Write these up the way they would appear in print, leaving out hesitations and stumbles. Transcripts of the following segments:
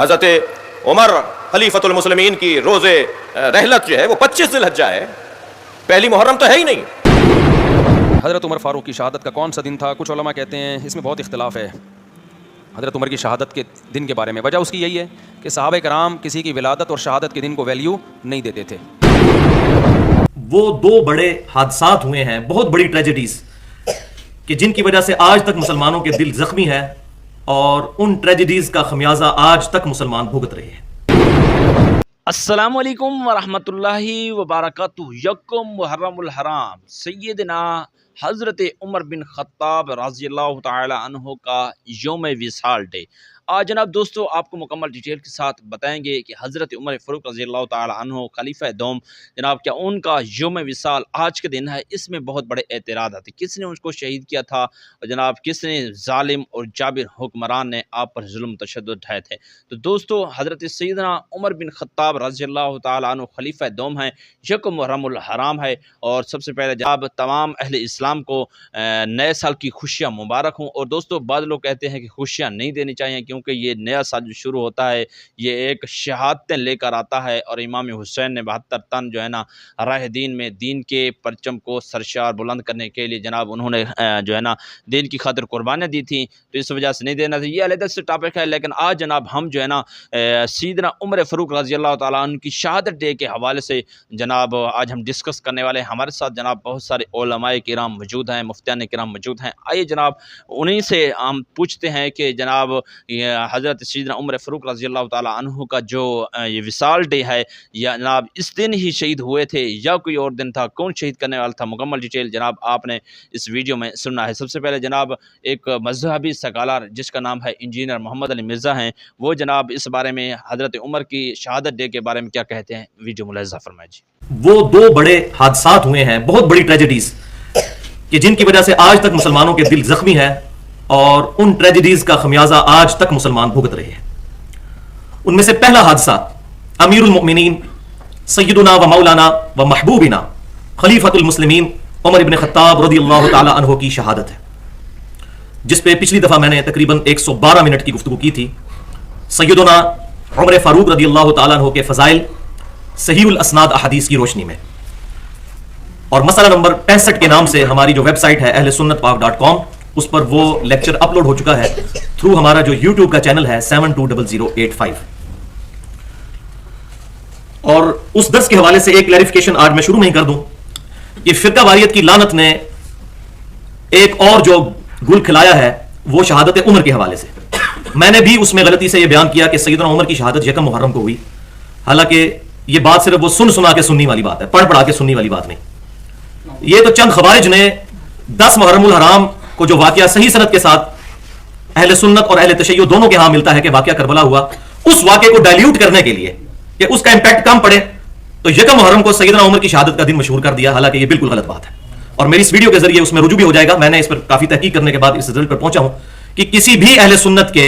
حضرت عمر خلیفۃ المسلمین کی روز رحلت جو ہے وہ 25 ذی الحجہ ہے، پہلی محرم تو ہے ہی نہیں۔ حضرت عمر فاروق کی شہادت کا کون سا دن تھا؟ کچھ علماء کہتے ہیں اس میں بہت اختلاف ہے حضرت عمر کی شہادت کے دن کے بارے میں۔ وجہ اس کی یہی ہے کہ صحابہ کرام کسی کی ولادت اور شہادت کے دن کو ویلیو نہیں دیتے تھے۔ وہ دو بڑے حادثات ہوئے ہیں، بہت بڑی ٹریجڈیز، کہ جن کی وجہ سے آج تک مسلمانوں کے دل زخمی ہے، اور ان ٹریجڈیز کا خمیازہ آج تک مسلمان بھگت رہے ہیں۔ السلام علیکم ورحمۃ اللہ وبرکاتہ۔ یکم محرم الحرام سیدنا حضرت عمر بن خطاب رضی اللہ تعالی عنہ کا یوم وصال ڈے۔ آج جناب دوستو آپ کو مکمل ڈیٹیل کے ساتھ بتائیں گے کہ حضرت عمر فاروق رضی اللہ تعالی عنہ خلیفہ دوم جناب کیا ان کا یوم وصال آج کے دن ہے۔ اس میں بہت بڑے اعتراض آتے، کس نے ان کو شہید کیا تھا، اور جناب کس نے ظالم اور جابر حکمران نے آپ پر ظلم تشدد اٹھائے تھے۔ تو دوستو حضرت سیدنا عمر بن خطاب رضی اللہ تعالی عنہ خلیفہ دوم ہیں، یکم محرم الحرام ہے، اور سب سے پہلے جناب تمام اہل اسلام کو نئے سال کی خوشیاں مبارک ہوں۔ اور دوستو بعض لوگ کہتے ہیں کہ خوشیاں نہیں دینی چاہیے کیونکہ یہ نیا سال جو شروع ہوتا ہے یہ ایک شہادتیں لے کر آتا ہے، اور امام حسین نے 72 تن جو ہے نا راہ دین میں دین کے پرچم کو سرشار بلند کرنے کے لیے جناب انہوں نے جو ہے نا دین کی خاطر قربانیاں دی تھیں، تو اس وجہ سے نہیں دینا تھا۔ یہ علیحدہ سے ٹاپک ہے، لیکن آج جناب ہم جو ہے نا سیدنا عمر فاروق رضی اللہ تعالیٰ عنہ کی شہادت ڈے کے حوالے سے جناب آج ہم ڈسکس کرنے والے ہیں۔ ہمارے ساتھ جناب بہت سارے علماء کرام موجود ہیں، مفتیان کرام موجود ہیں۔ آئیے جناب انہی سے ہم پوچھتے ہیں کہ جناب حضرت سیدنا عمر فاروق رضی اللہ تعالیٰ عنہ کا جو یہ وصال ڈے ہے، یا جناب اس دن ہی شہید ہوئے تھے یا کوئی اور دن تھا، کون شہید کرنے والا تھا، مکمل ڈیٹیل جناب آپ نے اس ویڈیو میں سننا ہے۔ سب سے پہلے جناب ایک مذہبی سکالر جس کا نام ہے انجینئر محمد علی مرزا ہیں، وہ جناب اس بارے میں حضرت عمر کی شہادت ڈے کے بارے میں کیا کہتے ہیں، ویڈیو ملاحظہ فرمائیں جی۔ وہ دو بڑے حادثات ہوئے ہیں، بہت بڑی ٹریجڈیز، کہ جن کی وجہ سے آج تک مسلمانوں کے دل زخمی ہے، اور ان ٹریجڈیز کا خمیازہ آج تک مسلمان بھگت رہے ہیں۔ ان میں سے پہلا حادثہ امیر المؤمنین سیدنا و مولانا و محبوبنا خلیفۃ المسلمین عمر بن خطاب رضی اللہ تعالی عنہ کی شہادت ہے، جس پہ پچھلی دفعہ میں نے تقریباً 112 منٹ کی گفتگو کی تھی۔ سیدنا عمر فاروق رضی اللہ تعالی عنہ کے فضائل صحیح الاسناد احادیث کی روشنی میں، اور مسئلہ نمبر 65 کے نام سے ہماری جو ویب سائٹ ہے ahlsunnatpak.com، اس پر وہ لیکچر اپلوڈ ہو چکا ہے تھرو ہمارا جو یوٹیوب کا چینل ہے 720085۔ اور اس درس کے حوالے سے ایک کلیریفیکیشن آج میں شروع میں ہی کر دوں کہ فرقہ واریت کی لعنت نے ایک اور جو گل کھلایا ہے وہ شہادت عمر کے حوالے سے۔ میں نے بھی اس میں غلطی سے یہ بیان کیا کہ سیدنا عمر کی شہادت یکم محرم کو ہوئی، حالانکہ یہ بات صرف وہ سنا کے سننی والی بات ہے، پڑھ پڑھا کے سننی والی بات نہیں۔ یہ تو چند خوارج نے 10 محرم الحرام کو جو واقعہ صحیح سند کے ساتھ اہل سنت اور اہل تشیع دونوں کے ہاں ملتا ہے کہ واقعہ کربلا ہوا، اس واقعے کو ڈائلیوٹ کرنے کے لیے کہ اس کا امپیکٹ کم پڑے تو یکم محرم کو سیدنا عمر کی شہادت کا دن مشہور کر دیا، حالانکہ یہ بالکل غلط بات ہے۔ اور میری اس ویڈیو کے ذریعے اس میں رجوع بھی ہو جائے گا۔ میں نے اس پر کافی تحقیق کرنے کے بعد اس رزلٹ پر پہنچا ہوں کہ کسی بھی اہل سنت کے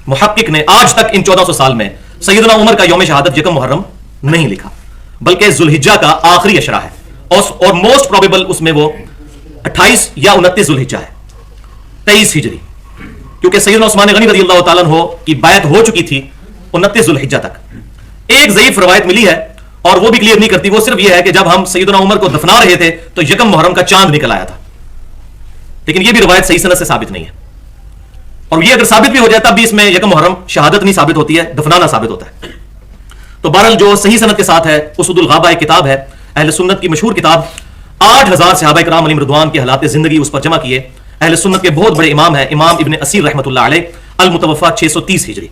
محقق نے آج تک ان 1400 سال میں سیدنا عمر کا یوم شہادت یکم محرم نہیں لکھا، بلکہ ذوالحجہ کا آخری اشرا ہے، اور موسٹ پروبیبل اس میں وہ 28 یا 29 ذوالحجہ ہے 23 ہجری، کیونکہ سیدنا عثمان غنی رضی اللہ تعالیٰ عنہ کی بیعت ہو چکی تھی 29 ذوالحجہ تک۔ ایک ضعیف روایت ملی ہے اور وہ بھی کلیئر نہیں کرتی، وہ صرف یہ ہے کہ جب ہم سیدنا عمر کو دفنا رہے تھے تو یکم محرم کا چاند نکل آیا تھا، لیکن یہ بھی روایت صحیح سند سے ثابت نہیں ہے، اور یہ اگر ثابت بھی ہو جائے تب بھی اس میں یکم محرم شہادت نہیں ثابت ہوتی ہے، دفنانا ثابت ہوتا ہے۔ تو بہرحال جو صحیح سند کے ساتھ ہے اسود الغابہ ایک کتاب ہے اہل سنت کی مشہور کتاب، 8000 صحابہ کرام علیہم رضوان کے حالات زندگی اس پر جمع کیے۔ اہل سنت کے بہت بڑے امام ہیں امام ابن اسیر رحمۃ اللہ علیہ، المتوفا 630 ہجری،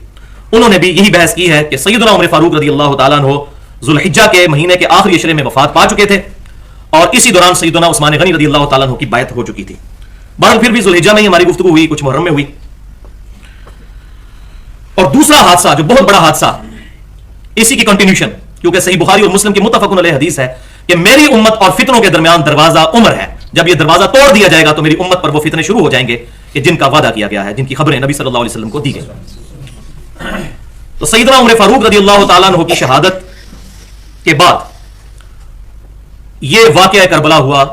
انہوں نے بھی یہی بحث کی ہے کہ سیدنا عمر فاروق رضی اللہ تعالیٰ عنہ ذوالحجہ کے مہینے کے آخری عشرے میں وفات پا چکے تھے، اور اسی دوران سیدنا عثمان غنی رضی اللہ تعالیٰ عنہ کی بیعت ہو چکی تھی۔ بہرحال پھر بھی ذوالحجہ میں ہی ہماری گفتگو ہوئی، کچھ محرم میں ہوئی۔ اور دوسرا حادثہ جو بہت بڑا حادثہ، اسی کی کنٹینیوشن، کیونکہ صحیح بخاری اور مسلم کی متفق علیہ حدیث ہے کہ میری امت اور فتنوں کے درمیان دروازہ عمر ہے، جب یہ دروازہ توڑ دیا جائے گا تو میری امت پر وہ فتنے شروع ہو جائیں گے کہ جن کا وعدہ کیا گیا ہے، جن کی خبریں نبی صلی اللہ علیہ وسلم کو دی گئی۔ تو سیدنا عمر فاروق رضی اللہ تعالیٰ عنہ کی شہادت کے بعد یہ واقعہ کربلا ہوا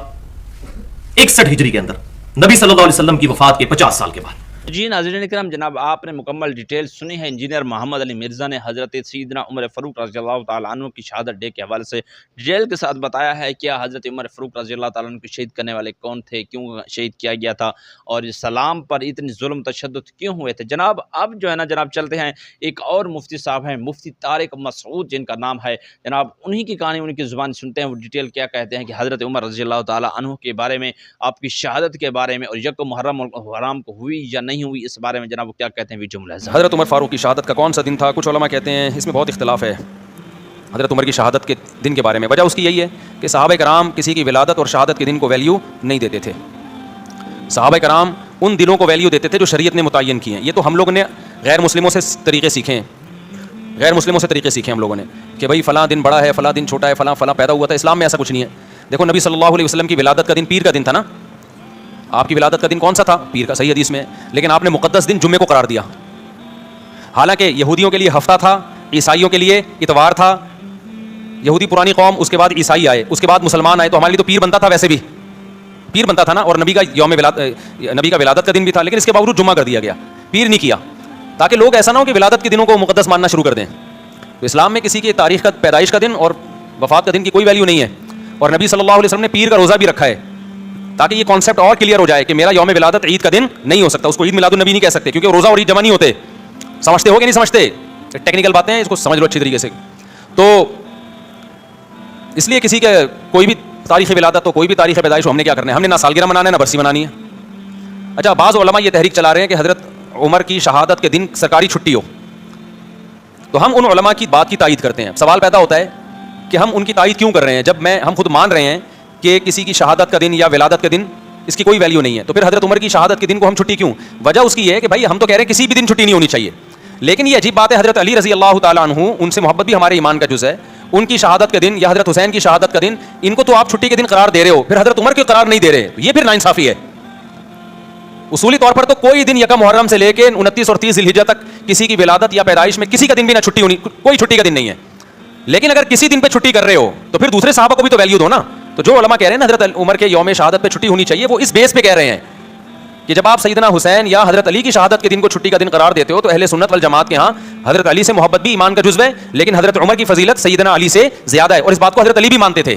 61 ہجری کے اندر، نبی صلی اللہ علیہ وسلم کی وفات کے 50 سال کے بعد۔ جی ناظرین اکرام، جناب آپ نے مکمل ڈیٹیل سنی ہے۔ انجینئر محمد علی مرزا نے حضرت سیدنا عمر فاروق رضی اللہ تعالیٰ عنہ کی شہادت ڈے کے حوالے سے ڈیٹیل کے ساتھ بتایا ہے کیا حضرت عمر فاروق رضی اللہ تعالیٰ عنہ کو شہید کرنے والے کون تھے، کیوں شہید کیا گیا تھا، اور اسلام پر اتنی ظلم تشدد کیوں ہوئے تھے۔ جناب اب جو ہے نا جناب چلتے ہیں، ایک اور مفتی صاحب ہیں، مفتی طارق مسعود جن کا نام ہے، جناب انہی کی کہانی انہی کی زبان سنتے ہیں، وہ ڈیٹیل کیا کہتے ہیں کہ حضرت عمر رضی اللہ تعالیٰ عنہ کے بارے میں، آپ کی شہادت کے بارے میں، اور یکم محرم الحرام کو ہوئی یا نہیں ہوئی، اس بارے میں جناب وہ کیا کہتے ہیں ویڈیو ملاحظہ۔ حضرت عمر فاروق کی شہادت کا کون سا دن تھا؟ کچھ علماء کہتے ہیں اس میں بہت اختلاف ہے حضرت عمر کی شہادت کے دن کے بارے میں۔ وجہ اس کی یہی ہے کہ صحابہ کرام کسی کی ولادت اور شہادت کے دن کو ویلیو نہیں دیتے تھے۔ صحابہ کرام ان دنوں کو ویلیو دیتے تھے جو شریعت نے متعین کیے ہیں۔ یہ تو ہم لوگوں نے غیر مسلموں سے طریقے سیکھے ہیں، غیر مسلموں سے طریقے سیکھے ہم لوگوں نے کہ بھائی فلاں دن بڑا ہے، فلاں دن چھوٹا ہے، فلاں فلاں پیدا ہوا تھا۔ اسلام میں ایسا کچھ نہیں ہے۔ دیکھو نبی صلی اللہ علیہ وسلم کی ولادت کا دن پیر کا دن تھا نا، آپ کی ولادت کا دن کون سا تھا؟ پیر کا، صحیح حدیث میں، لیکن آپ نے مقدس دن جمعے کو قرار دیا۔ حالانکہ یہودیوں کے لیے ہفتہ تھا، عیسائیوں کے لیے اتوار تھا۔ یہودی پرانی قوم، اس کے بعد عیسائی آئے، اس کے بعد مسلمان آئے، تو ہمارے لیے تو پیر بنتا تھا، ویسے بھی پیر بنتا تھا نا، اور نبی کا نبی کا ولادت کا دن بھی تھا، لیکن اس کے باوجود جمعہ کر دیا گیا، پیر نہیں کیا، تاکہ لوگ ایسا نہ ہو کہ ولادت کے دنوں کو مقدس ماننا شروع کر دیں۔ تو اسلام میں کسی کی تاریخ کا، پیدائش کا دن اور وفات کا دن کی کوئی ویلیو نہیں ہے، اور نبی صلی اللہ علیہ وسلم نے پیر کا روزہ بھی رکھا ہے تاکہ یہ کانسیپٹ اور کلیئر ہو جائے کہ میرا یوم ولادت عید کا دن نہیں ہو سکتا، اس کو عید میلاد النبی نہیں کہہ سکتے، کیونکہ روزہ اور عید جمع نہیں ہوتے۔ سمجھتے ہو کہ نہیں سمجھتے؟ ٹیکنیکل باتیں ہیں، اس کو سمجھ لو اچھی طریقے سے۔ تو اس لیے کسی کے کوئی بھی تاریخ ولادت ہو، کوئی بھی تاریخ پیدائش ہو، ہم نے کیا کرنا ہے؟ ہم نے نہ سالگرہ منانا ہے نہ برسی منانی ہے۔ اچھا، بعض علماء یہ تحریک چلا رہے ہیں کہ حضرت عمر کی شہادت کے دن سرکاری چھٹی ہو، تو ہم ان علماء کی بات کی تائید کرتے ہیں۔ سوال پیدا ہوتا ہے کہ ہم ان کی تائید کیوں کر رہے ہیں جب ہم خود مان رہے ہیں کہ کسی کی شہادت کا دن یا ولادت کا دن اس کی کوئی ویلیو نہیں ہے، تو پھر حضرت عمر کی شہادت کے دن کو ہم چھٹی کیوں؟ وجہ اس کی یہ ہے کہ بھائی ہم تو کہہ رہے ہیں کسی بھی دن چھٹی نہیں ہونی چاہیے، لیکن یہ عجیب بات ہے، حضرت علی رضی اللہ تعالیٰ عنہ، ان سے محبت بھی ہمارے ایمان کا جز ہے، ان کی شہادت کا دن یا حضرت حسین کی شہادت کا دن، ان کو تو آپ چھٹی کے دن قرار دے رہے ہو، پھر حضرت عمر کو قرار نہیں دے رہے، یہ پھر ناانصافی ہے۔ اصولی طور پر تو کوئی دن یکم محرم سے لے کے 29 اور 30 ذی الحجہ تک کسی کی ولادت یا پیدائش میں کسی کا دن بھی نہ چھٹی ہونی، کوئی چھٹی کا دن نہیں ہے، لیکن اگر کسی دن پہ چھٹی کر رہے ہو تو پھر دوسرے صحابہ کو بھی تو ویلیو دو نا۔ تو جو علماء کہہ رہے ہیں نا حضرت عمر کے یوم شہادت پہ چھٹی ہونی چاہیے، وہ اس بیس پہ کہہ رہے ہیں کہ جب آپ سیدنا حسین یا حضرت علی کی شہادت کے دن کو چھٹی کا دن قرار دیتے ہو تو اہل سنت والجماعت کے ہاں حضرت علی سے محبت بھی ایمان کا جزو ہے، لیکن حضرت عمر کی فضیلت سیدنا علی سے زیادہ ہے، اور اس بات کو حضرت علی بھی مانتے تھے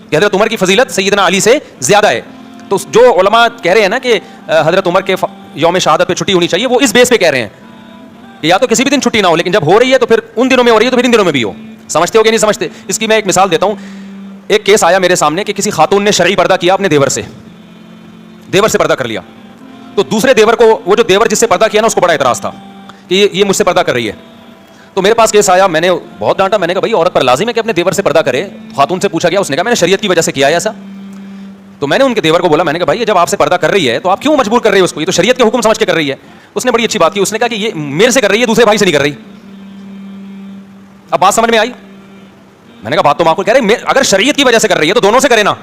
کہ حضرت عمر کی فضیلت سیدنا علی سے زیادہ ہے۔ تو جو علماء کہہ رہے ہیں نا کہ حضرت عمر کے یوم شہادت پہ چھٹی ہونی چاہیے، وہ اس بیس پہ کہہ رہے ہیں کہ یا تو کسی بھی دن چھٹی نہ ہو، لیکن جب ہو رہی ہے تو پھر ان دنوں میں ہو رہی ہے تو پھر ان دنوں میں بھی ہو۔ سمجھتے ہو کہ نہیں سمجھتے؟ اس کی میں ایک مثال دیتا ہوں۔ ایک کیس آیا میرے سامنے کہ کسی خاتون نے شرعی پردہ کیا اپنے دیور سے پردہ کر لیا، تو دوسرے دیور کو، وہ جو دیور جس سے پردہ کیا نا، اس کو بڑا اعتراض تھا کہ یہ مجھ سے پردہ کر رہی ہے۔ تو میرے پاس کیس آیا، میں نے بہت ڈانٹا، میں نے کہا بھائی عورت پر لازم ہے کہ اپنے دیور سے پردہ کرے۔ خاتون سے پوچھا گیا، اس نے کہا میں نے شریعت کی وجہ سے کیا ہے ایسا۔ تو میں نے ان کے دیور کو بولا، میں نے کہا بھائی جب آپ سے پردہ کر رہی ہے تو آپ کیوں مجبور کر رہی ہے اس کو؟ یہ تو شریعت کے حکم سمجھ کے کر رہی ہے۔ اس نے بڑی اچھی بات کی، اس نے کہا کہ یہ میرے سے کر رہی ہے، دوسرے بھائی سے نہیں کر رہی۔ اب بات سمجھ میں آئی؟ میں نے کہا بات تو معقول کہہ رہے ہیں، اگر شریعت کی وجہ سے کر رہی ہے تو دونوں سے کرے نا،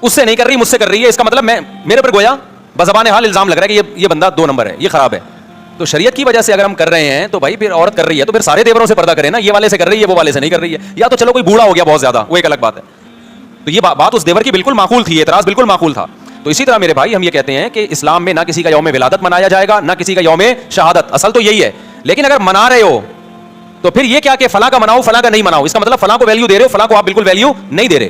اس سے نہیں کر رہی مجھ سے کر رہی ہے، اس کا مطلب میرے پر گویا بزبان حال الزام لگ رہا ہے کہ یہ بندہ 2 نمبر ہے، یہ خراب ہے۔ تو شریعت کی وجہ سے اگر ہم کر رہے ہیں تو بھائی پھر عورت کر رہی ہے تو پھر سارے دیوروں سے پردہ کرے نا، یہ والے سے کر رہی ہے وہ والے سے نہیں کر رہی ہے، یا تو چلو کوئی بوڑھا ہو گیا بہت زیادہ، وہ ایک الگ بات ہے۔ تو یہ بات اس دیور کی بالکل معقول تھی، اعتراض بالکل معقول تھا۔ تو اسی طرح میرے بھائی ہم یہ کہتے ہیں کہ اسلام میں نہ کسی کا یوم ولادت منایا جائے گا، نہ کسی کا یوم شہادت، اصل تو یہی ہے۔ لیکن اگر منا رہے ہو تو پھر یہ کیا کہ فلاں کا مناؤ فلاں کا نہیں مناؤ، اس کا مطلب فلاں کو ویلیو دے رہے ہو، فلاں کو آپ بالکل ویلیو نہیں دے رہے۔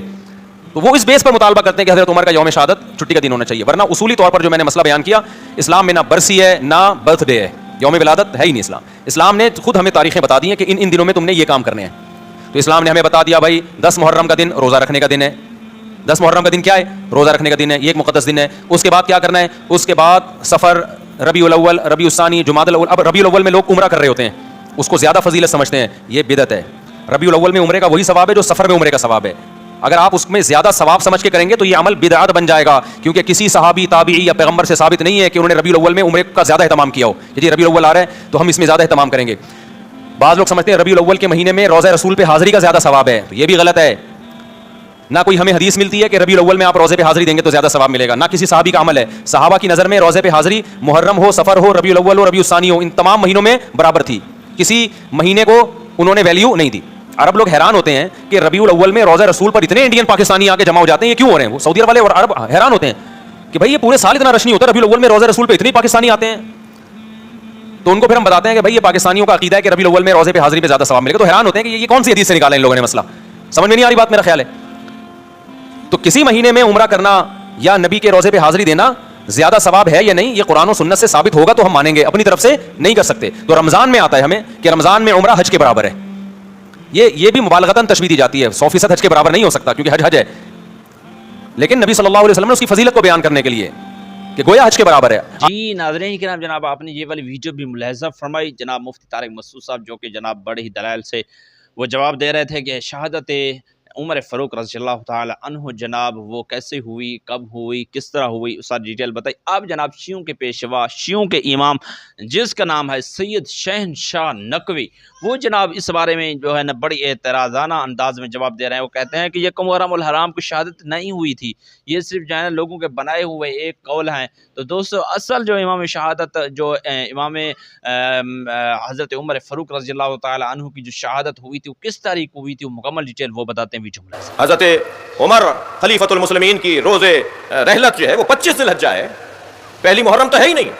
تو وہ اس بیس پر مطالبہ کرتے ہیں کہ حضرت عمر کا یوم شہادت چھٹی کا دن ہونا چاہیے، ورنہ اصولی طور پر جو میں نے مسئلہ بیان کیا، اسلام میں نہ برسی ہے نہ برتھ ڈے ہے، یوم ولادت ہے ہی نہیں۔ اسلام نے خود ہمیں تاریخیں بتا دی ہیں کہ ان دنوں میں تم نے یہ کام کرنے ہیں۔ تو اسلام نے ہمیں بتا دیا بھائی 10 محرم کا دن روزہ رکھنے کا دن ہے، 10 محرم کا دن کیا ہے؟ روزہ رکھنے کا دن ہے، یہ ایک مقدس دن ہے۔ اس کے بعد کیا کرنا ہے؟ اس کے بعد سفر، ربیع الاول، ربیع الثانی، جمادی الاول۔ اب ربیع الاول میں لوگ عمرہ کر رہے ہوتے ہیں، اس کو زیادہ فضیلت سمجھتے ہیں، یہ بدعت ہے۔ ربیع الاول میں عمرے کا وہی ثواب ہے جو سفر میں عمرے کا ثواب ہے۔ اگر آپ اس میں زیادہ ثواب سمجھ کے کریں گے تو یہ عمل بدعت بن جائے گا، کیونکہ کسی صحابی، تابعی یا پیغمبر سے ثابت نہیں ہے کہ انہوں نے ربیع الاول میں عمرے کا زیادہ اہتمام کیا ہو کہ جی ربیع الاول آ رہا ہے تو ہم اس میں زیادہ اہتمام کریں گے۔ بعض لوگ سمجھتے ہیں ربیع الاول کے مہینے میں روزہ رسول پہ حاضری کا زیادہ ثواب ہے، تو یہ بھی غلط ہے۔ نہ کوئی ہمیں حدیث ملتی ہے کہ ربیع الاول میں آپ روزے پہ حاضری دیں گے تو زیادہ ثواب ملے گا، نہ کسی صحابی کا عمل ہے۔ صحابہ کی نظر میں روزے پہ حاضری محرم ہو، سفر ہو، ربیع الاول ہو، ربیع الثانی ہو، ان تمام مہینوں میں برابر تھی، کسی مہینے کو انہوں نے ویلیو نہیں دی۔ عرب لوگ حیران ہوتے ہیں کہ ربیع الاول میں روزہ رسول پر اتنے انڈین پاکستانی آ کے جمع ہو جاتے ہیں، یہ کیوں ہو رہے ہیں؟ وہ سعودی عرب والے اور عرب حیران ہوتے ہیں کہ بھائی یہ پورے سال اتنا رش نہیں ہوتا, ربیع الاول میں روزہ رسول پہ اتنے پاکستانی آتے ہیں. تو ان کو پھر ہم بتاتے ہیں کہ بھائی یہ پاکستانیوں کا عقیدہ ہے کہ ربیع الاول میں روزے پہ حاضری پہ زیادہ ثواب ملے گا. تو حیران ہوتے ہیں کہ یہ کون سی حدیث سے نکالا ان لوگوں نے مسئلہ, سمجھ میں نہیں آ رہی بات, میرا خیال ہے. تو کسی مہینے میں عمرہ کرنا یا نبی کے روزے پہ حاضری دینا زیادہ ثواب ہے یا نہیں, یہ قرآن و سنت سے ثابت ہوگا تو ہم مانیں گے, اپنی طرف سے نہیں کر سکتے. تو رمضان میں آتا ہے ہمیں کہ رمضان میں عمرہ حج کے برابر ہے, یہ بھی مبالغتاً تشبیہ دی جاتی ہے. 100% حج کے برابر نہیں ہو سکتا کیونکہ حج ہے, لیکن نبی صلی اللہ علیہ وسلم نے اس کی فضیلت کو بیان کرنے کے لیے کہ گویا حج کے برابر ہے. جی ناظرین کرام, جناب آپ نے یہ والی ویڈیو بھی ملاحظہ فرمائی. جناب مفتی طارق مسعود صاحب جو کہ جناب بڑے ہی دلائل سے وہ جواب دے رہے تھے کہ شہادت عمر فاروق رضی اللہ تعالی عنہ جناب وہ کیسے ہوئی, کب ہوئی, کس طرح ہوئی, اس ساری ڈیٹیل بتائی. آپ جناب شیعوں کے پیشوا, شیعوں کے امام جس کا نام ہے سید شہنشاہ نقوی, وہ جناب اس بارے میں جو ہے نا بڑی اعتراضانہ انداز میں جواب دے رہے ہیں. وہ کہتے ہیں کہ یہ محرم الحرام کی شہادت نہیں ہوئی تھی, یہ صرف جو ہے نا لوگوں کے بنائے ہوئے ایک قول ہیں. تو دوستو اصل جو امام شہادت جو امام حضرت عمر فاروق رضی اللہ تعالی عنہ کی جو شہادت ہوئی تھی وہ کس تاریخ کو ہوئی تھی, وہ مکمل ڈیٹیل وہ بتاتے ہیں ویڈیو میں. حضرت عمر خلیفۃ المسلمین کی روزے رحلت جو ہے وہ 25 ذی الحجہ ہے, پہلی محرم تو ہے ہی نہیں.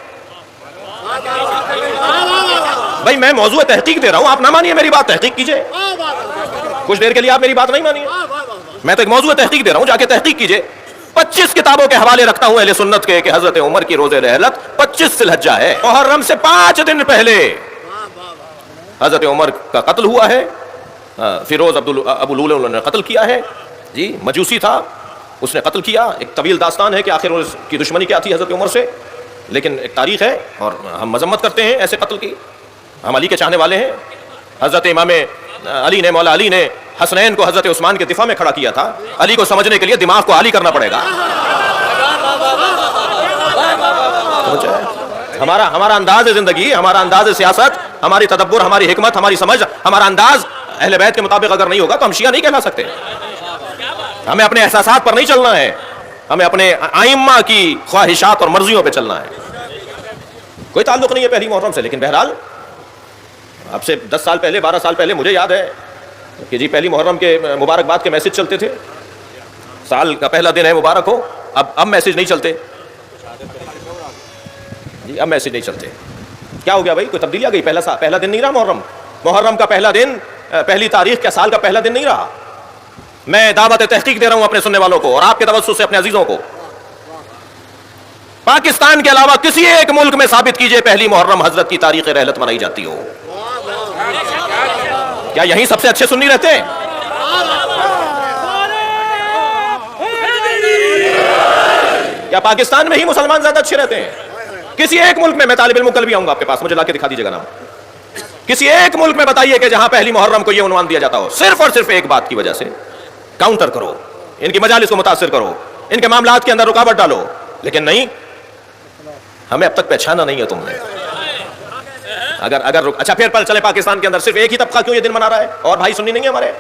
بھائی میں موضوع تحقیق دے رہا ہوں, آپ نہ مانیے میری بات, تحقیق کیجئے. کچھ دیر کے لیے آپ میری بات نہیں مانیے, میں تو ایک موضوع تحقیق دے رہا ہوں, جا کے تحقیق کیجئے. 25 کتابوں کے حوالے رکھتا ہوں اہل سنت کے کہ حضرت عمر کی روزے رحلت 25 ذی الحجہ ہے. محرم سے 5 دن پہلے حضرت عمر کا قتل ہوا ہے. فیروز ابو لولو نے قتل کیا ہے, جی مجوسی تھا, اس نے قتل کیا. ایک طویل داستان ہے کہ آخر اس کی دشمنی کیا تھی حضرت عمر سے, لیکن ایک تاریخ ہے اور ہم مذمت کرتے ہیں ایسے قتل کی. ہم علی کے چاہنے والے ہیں. حضرت امام علی نے, مولا علی نے حسنین کو حضرت عثمان کے دفاع میں کھڑا کیا تھا. علی کو سمجھنے کے لیے دماغ کو عالی کرنا پڑے گا. ہمارا انداز زندگی, ہمارا انداز سیاست, ہماری تدبر, ہماری حکمت, ہماری سمجھ, ہمارا انداز اہل بیت کے مطابق اگر نہیں ہوگا تو ہم شیعہ نہیں کہلا سکتے. ہمیں اپنے احساسات پر نہیں چلنا ہے, ہمیں اپنے ائمہ کی خواہشات اور مرضیوں پہ چلنا ہے. کوئی تعلق نہیں ہے پہلی محرم سے. لیکن بہرحال اب سے 10 سال پہلے, 12 سال پہلے مجھے یاد ہے کہ جی پہلی محرم کے مبارکباد کے میسج چلتے تھے, سال کا پہلا دن ہے مبارک ہو. اب میسج نہیں چلتے جی, اب میسج نہیں چلتے. کیا ہو گیا بھائی, کوئی تبدیلی آ گئی؟ پہلا دن نہیں رہا محرم. محرم کا پہلا دن پہلی تاریخ کا سال کا پہلا دن نہیں رہا. میں دعوت تحقیق دے رہا ہوں اپنے سننے والوں کو اور آپ کے توسط سے اپنے عزیزوں کو. پاکستان کے علاوہ کسی ایک ملک میں ثابت کیجئے پہلی محرم حضرت کی تاریخ رحلت منائی جاتی ہو. کیا یہیں سب سے اچھے سنی رہتے ہیں؟ کیا پاکستان میں ہی مسلمان زیادہ اچھے رہتے ہیں؟ کسی ایک ملک میں طالب علم کل بھی آؤں گا آپ کے پاس, مجھے لا کے دکھا دیجیے گا نام. کسی ایک ملک میں بتائیے کہ جہاں پہلی محرم کو یہ عنوان دیا جاتا ہو. صرف اور صرف ایک بات کی وجہ سے کاؤنٹر کرو, ان کی مجالس کو متاثر کرو, ان کے معاملات کے اندر رکاوٹ ڈالو. لیکن نہیں, ہمیں اب تک پہچانا نہیں ہے تم نے. اگر اچھا پھر چلے پاکستان کے اندر صرف ایک ہی طبقہ کیوں یہ دن منا رہا ہے اور بھائی سنی نہیں ہے ہمارے,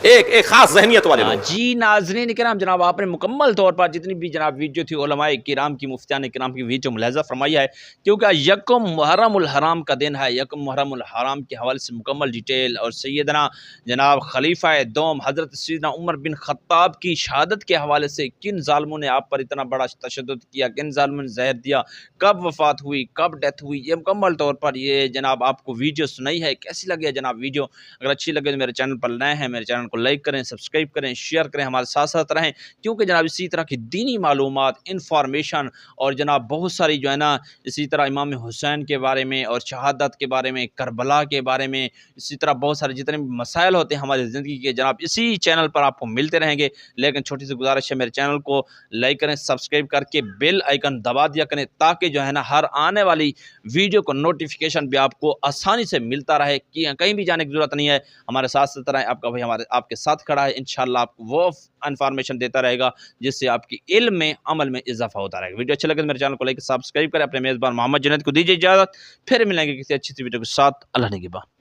ایک خاص ذہنیت والے لوگ. جی ناظرین کرام, جناب آپ نے مکمل طور پر جتنی بھی جناب ویڈیو تھی علماء کرام کی, مفتیان کرام کی ویڈیو ملاحظہ فرمائی ہے, کیونکہ یکم محرم الحرام کا دن ہے. یکم محرم الحرام کے حوالے سے مکمل ڈیٹیل اور سیدنا جناب خلیفہ دوم حضرت سیدنا عمر بن خطاب کی شہادت کے حوالے سے کن ظالموں نے آپ پر اتنا بڑا تشدد کیا, کن ظالموں نے زہر دیا, کب وفات ہوئی, کب ڈیتھ ہوئی, یہ مکمل طور پر یہ جناب آپ کو ویڈیو سنائی ہے. کیسی لگی ہے جناب ویڈیو؟ اگر اچھی لگے تو میرے چینل پر نئے ہیں, میرے چینل کو لائک کریں, سبسکرائب کریں, شیئر کریں, ہمارے ساتھ ساتھ رہیں, کیونکہ جناب اسی طرح کی دینی معلومات, انفارمیشن اور جناب بہت ساری جو ہے نا اسی طرح امام حسین کے بارے میں اور شہادت کے بارے میں, کربلا کے بارے میں, اسی طرح بہت سارے جتنے بھی مسائل ہوتے ہیں ہماری زندگی کے جناب اسی چینل پر آپ کو ملتے رہیں گے. لیکن چھوٹی سی گزارش ہے, میرے چینل کو لائک کریں, سبسکرائب کر کے بیل آئیکن دبا دیا کریں تاکہ جو ہے نا ہر آنے والی ویڈیو کو نوٹیفیکیشن بھی آپ کو آسانی سے ملتا رہے, کہ کہیں بھی جانے کی ضرورت نہیں ہے, ہمارے ساتھ ساتھ رہیں. آپ کا بھائی آپ کے ساتھ کھڑا ہے, انشاءاللہ آپ کو وہ انفارمیشن دیتا رہے گا جس سے آپ کی علم میں, عمل میں اضافہ ہوتا رہے گا. ویڈیو اچھا لگے تو میرے چینل کو لائک سبسکرائب کریں. اپنے میزبان محمد جنید کو دیجیے اجازت, پھر ملیں گے کسی اچھی سی ویڈیو کے ساتھ. اللہ نگہبان.